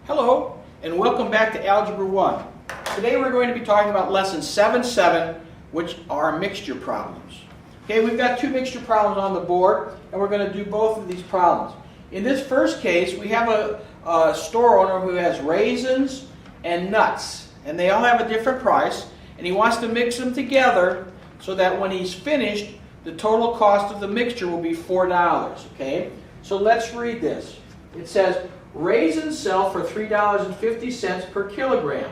Hello, and welcome back to Algebra 1. Today we're going to be talking about lesson 7.7, which are mixture problems. Okay, we've got two mixture problems on the board, and we're going to do both of these problems. In this first case, we have a store owner who has raisins and nuts, and they all have a different price, and he wants to mix them together so that when he's finished, the total cost of the mixture will be $4. Okay, so let's read this. It says, raisins sell for $3.50 per kilogram,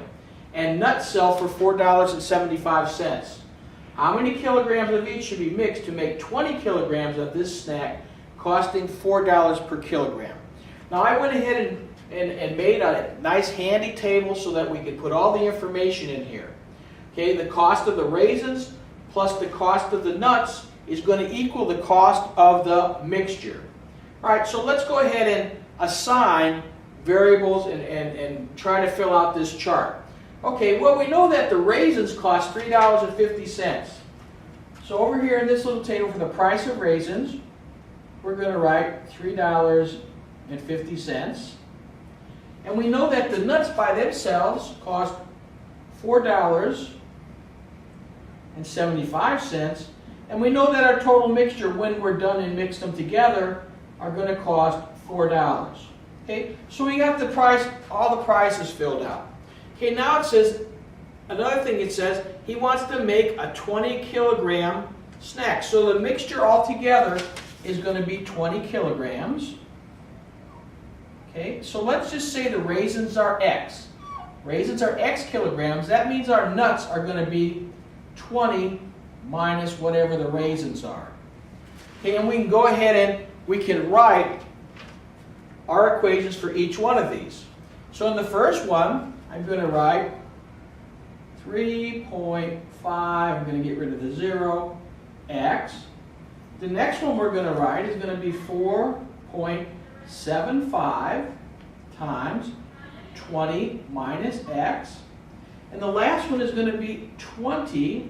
and nuts sell for $4.75. How many kilograms of each should be mixed to make 20 kilograms of this snack, costing $4 per kilogram? Now I went ahead and made a nice handy table so that we could put all the information in here. Okay, the cost of the raisins plus the cost of the nuts is going to equal the cost of the mixture. All right, so let's go ahead and assign variables and try to fill out this chart. Okay, well, we know that the raisins cost $3.50. So over here in this little table for the price of raisins, we're going to write $3.50. And we know that the nuts by themselves cost $4.75. And we know that our total mixture, when we're done and mixed them together, are going to cost $4. Okay, so we got the price, all the prices filled out. Okay, now it says, another thing it says, he wants to make a 20 kilogram snack. So the mixture altogether is going to be 20 kilograms. Okay, so let's just say the raisins are X. Raisins are X kilograms. That means our nuts are going to be 20 minus whatever the raisins are. Okay, and we can go ahead and we can write our equations for each one of these. So in the first one, I'm going to write 3.5, I'm going to get rid of the 0, x. The next one we're going to write is going to be 4.75 times 20 minus x. And the last one is going to be 20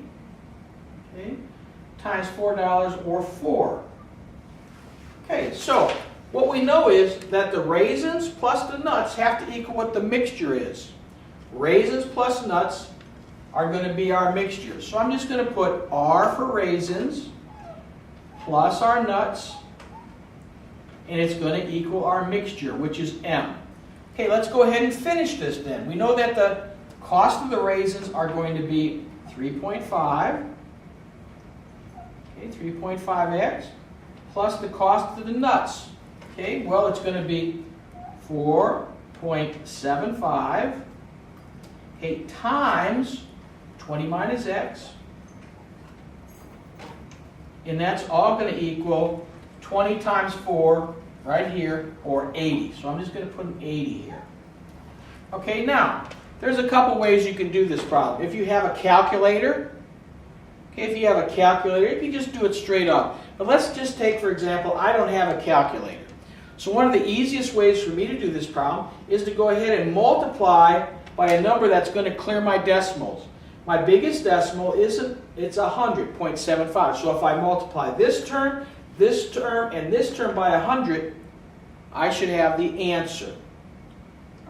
times $4 or 4. Okay, so what we know is that the raisins plus the nuts have to equal what the mixture is. Raisins plus nuts are going to be our mixture. So I'm just going to put R for raisins plus our nuts, and it's going to equal our mixture, which is M. Okay, let's go ahead and finish this then. We know that the cost of the raisins are going to be 3.5, okay, 3.5x, plus the cost of the nuts. Okay, well, it's going to be 4.75, okay, times 20 minus x, and that's all going to equal 20 times 4 right here, or 80. So I'm just going to put an 80 here. Okay, now, there's a couple ways you can do this problem. If you have a calculator, okay, if you have a calculator, you can just do it straight up. But let's just take, for example, I don't have a calculator. So one of the easiest ways for me to do this problem is to go ahead and multiply by a number that's going to clear my decimals. My biggest decimal it's 100.75. So if I multiply this term, and this term by 100, I should have the answer.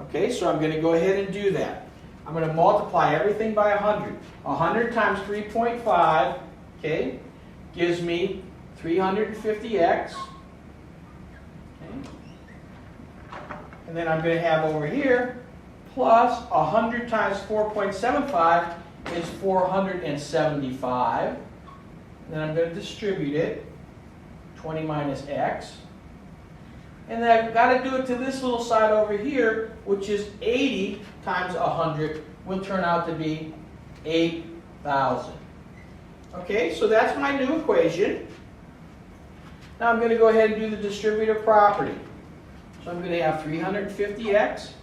Okay, so I'm going to go ahead and do that. I'm going to multiply everything by 100. 100 times 3.5, okay, gives me 350x. And then I'm going to have over here plus 100 times 4.75 is 475. And then I'm going to distribute it, 20 minus x. And then I've got to do it to this little side over here, which is 80 times 100 will turn out to be 8,000. Okay, so that's my new equation. Now I'm going to go ahead and do the distributive property. So I'm going to have 350x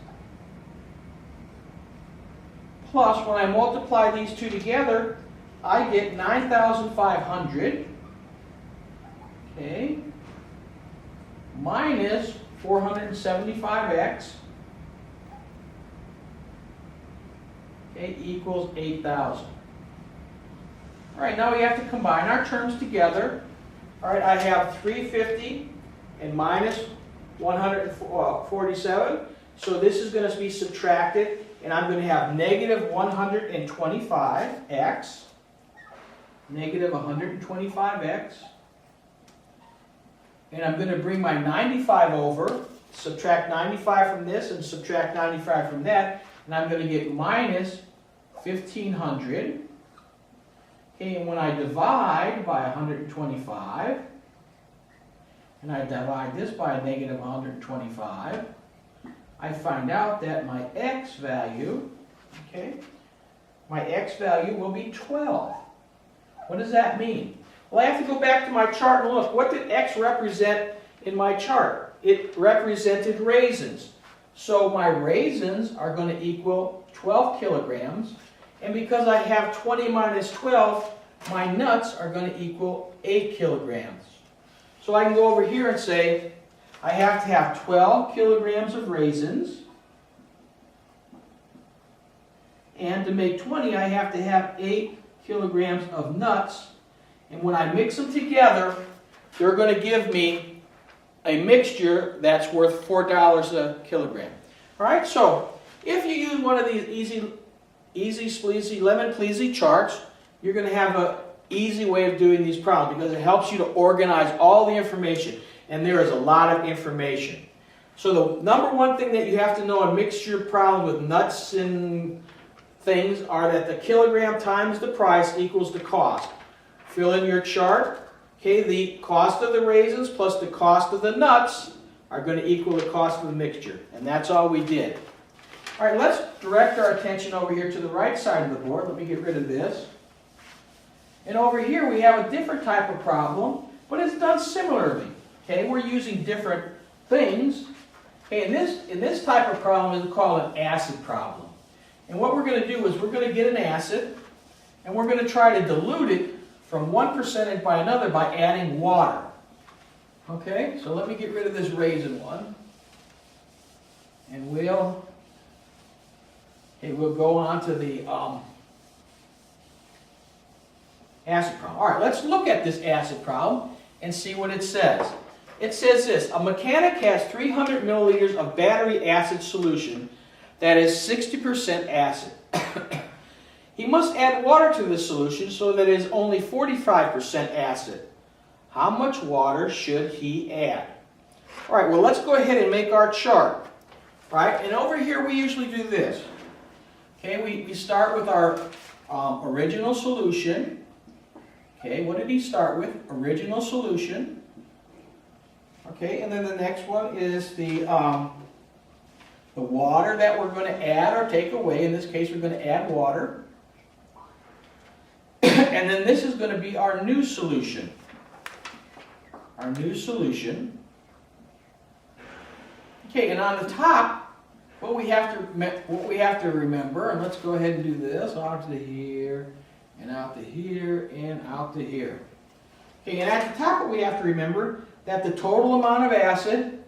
plus, when I multiply these two together, I get 9,500, okay, minus 475x, okay, equals 8,000. All right, now we have to combine our terms together. All right, I have 350 and minus 147. So this is going to be subtracted, and I'm going to have negative 125x, negative 125x, and I'm going to bring my 95 over, subtract 95 from this and subtract 95 from that, and I'm going to get minus 1,500. Okay, and when I divide by 125, and I divide this by a negative 125, I find out that my x value, okay, my x value will be 12. What does that mean? Well, I have to go back to my chart and look. What did x represent in my chart? It represented raisins. So my raisins are going to equal 12 kilograms. And because I have 20 minus 12, my nuts are going to equal 8 kilograms. So I can go over here and say, I have to have 12 kilograms of raisins. And to make 20, I have to have 8 kilograms of nuts. And when I mix them together, they're going to give me a mixture that's worth $4 a kilogram. All right, so if you use one of these easy spleasy, lemon pleasy charts, you're going to have an easy way of doing these problems because it helps you to organize all the information. And there is a lot of information. So the number one thing that you have to know in mixture problems with nuts and things are that the kilogram times the price equals the cost. Fill in your chart. Okay, the cost of the raisins plus the cost of the nuts are going to equal the cost of the mixture. And that's all we did. All right, let's direct our attention over here to the right side of the board. Let me get rid of this. And over here we have a different type of problem, but it's done similarly. Okay, we're using different things. Okay, in this type of problem is called an acid problem. And what we're going to do is we're going to get an acid, and we're going to try to dilute it from one percentage by another by adding water. Okay, so let me get rid of this raisin one. And we'll go on to the acid problem. All right, let's look at this acid problem and see what it says. It says this: a mechanic has 300 milliliters of battery acid solution that is 60% acid. He must add water to the solution so that it is only 45% acid. How much water should he add? All right, well, let's go ahead and make our chart. Right, and over here we usually do this. Okay, we start with our original solution. Okay, what did he start with? Original solution. Okay, and then the next one is the water that we're going to add or take away. In this case, we're going to add water. And then this is going to be our new solution. Our new solution. Okay, and on the top, what we have to remember, and let's go ahead and do this, out to here, and out to here, and out to here. Okay, and at the top, what we have to remember, that the total amount of acid,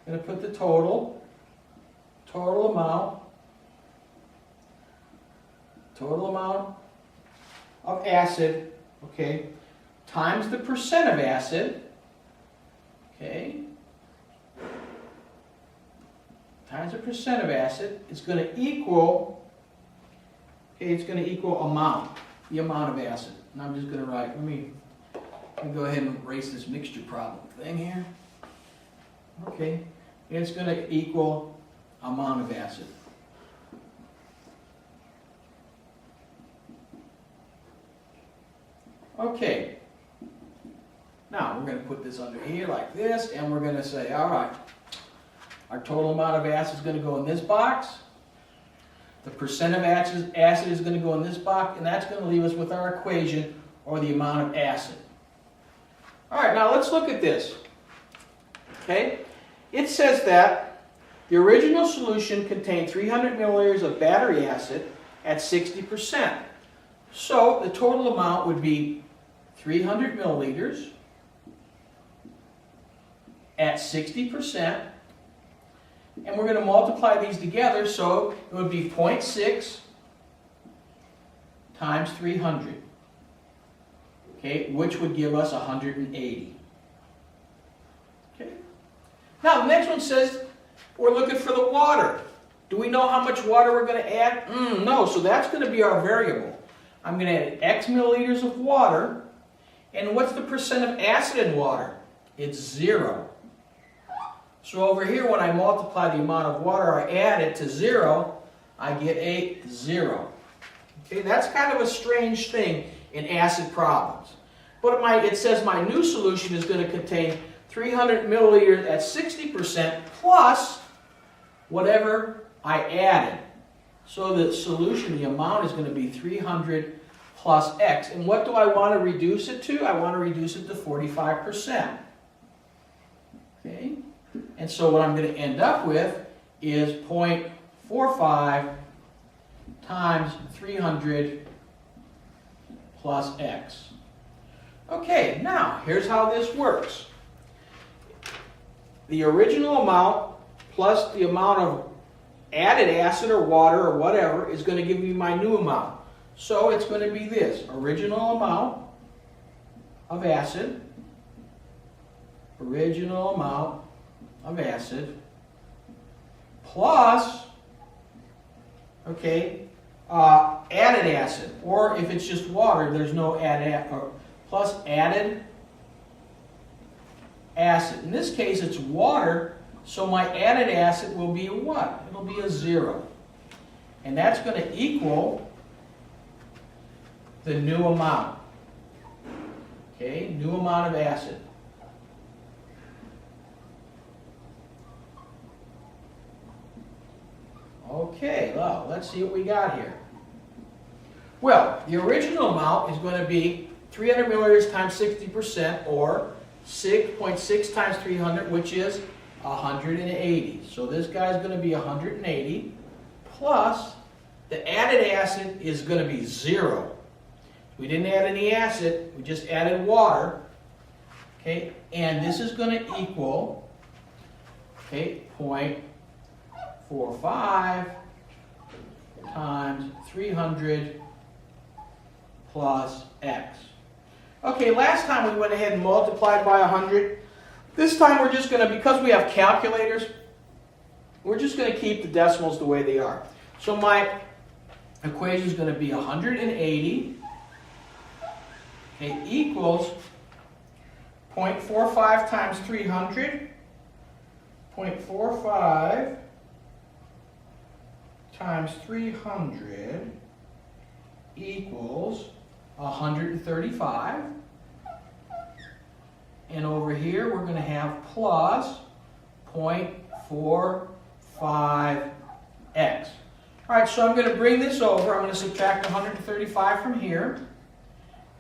I'm going to put the total amount of acid, okay, times the percent of acid, okay, times the percent of acid, it's going to equal, okay, it's going to equal amount, the amount of acid. And I'm just going to write, let me go ahead and erase this mixture problem thing here. Okay, and it's going to equal amount of acid. Okay, now we're going to put this under here like this, and we're going to say, all right, our total amount of acid is going to go in this box. The percent of acid is going to go in this box, and that's going to leave us with our equation, or the amount of acid. All right, now let's look at this. Okay, it says that the original solution contained 300 milliliters of battery acid at 60%. So the total amount would be 300 milliliters at 60%. And we're going to multiply these together, so it would be 0.6 times 300. Okay, which would give us 180. Okay. Now the next one says, We're looking for the water. Do we know how much water we're going to add? No, so that's going to be our variable. I'm going to add X milliliters of water. And what's the percent of acid in water? It's 0. So over here, when I multiply the amount of water I add it to 0, I get a 0. Okay, that's kind of a strange thing in acid problems. But it says my new solution is going to contain 300 milliliters at 60% plus whatever I added. So the solution, the amount is going to be 300 plus X. And what do I want to reduce it to? I want to reduce it to 45%. Okay? And so what I'm going to end up with is 0.45 times 300 plus X. Okay, now here's how this works. The original amount plus the amount of added acid or water or whatever is going to give me my new amount. So it's going to be this, original amount of acid, plus, okay, added acid, or if it's just water, there's no plus added acid. In this case, it's water, so my added acid will be a what? It'll be a 0. And that's going to equal the new amount. Okay, new amount of acid. Okay, well, let's see what we got here. Well, the original amount is going to be 300 milliliters times 60%, or 6.6 times 300, which is 180. So this guy's going to be 180, plus the added acid is going to be 0. We didn't add any acid, we just added water. Okay, and this is going to equal, okay, 0.45 times 300 plus X. Okay, last time we went ahead and multiplied by 100. This time we're just going to, because we have calculators, we're just going to keep the decimals the way they are. So my equation is going to be 180, okay, equals 0.45 times 300, 0.45 times 300 equals 135. And over here we're going to have plus 0.45x. Alright, so I'm going to bring this over. I'm going to subtract 135 from here.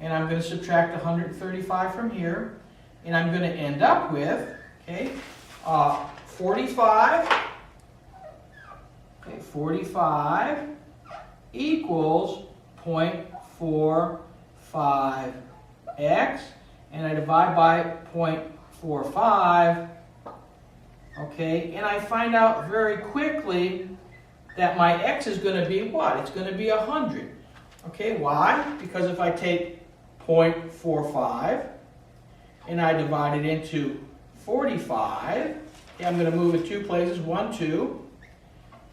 And I'm going to subtract 135 from here. And I'm going to end up with, okay, 45. Okay, 45 equals 0.45x. And I divide by 0.45, okay, and I find out very quickly that my x is going to be what? It's going to be 100. Okay, why? Because if I take 0.45 and I divide it into 45, okay, I'm going to move it 2 places, 1, 2.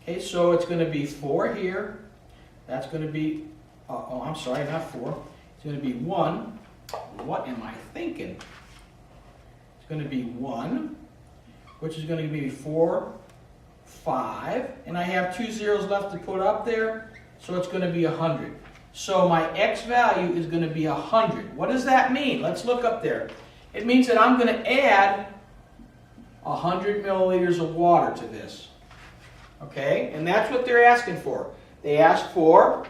Okay, so it's going to be 4 here. That's going to be, oh, I'm sorry, not 4. It's going to be 1. What am I thinking? It's going to be 1, which is going to be 4, 5, and I have 2 zeros left to put up there, so it's going to be 100. So my x value is going to be 100. What does that mean? Let's look up there. It means that I'm going to add 100 milliliters of water to this. Okay? And that's what they're asking for. They ask for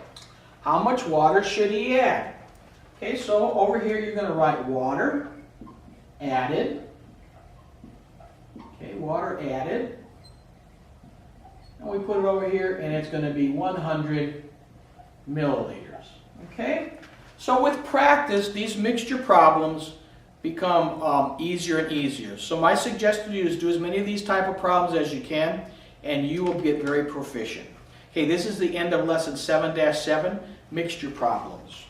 how much water should he add. Okay, so over here you're going to write water added. Okay, water added. And we put it over here and it's going to be 100 milliliters. Okay? So with practice, these mixture problems become easier and easier. So my suggestion to you is do as many of these type of problems as you can and you will get very proficient. Okay, this is the end of lesson 7-7, mixture problems.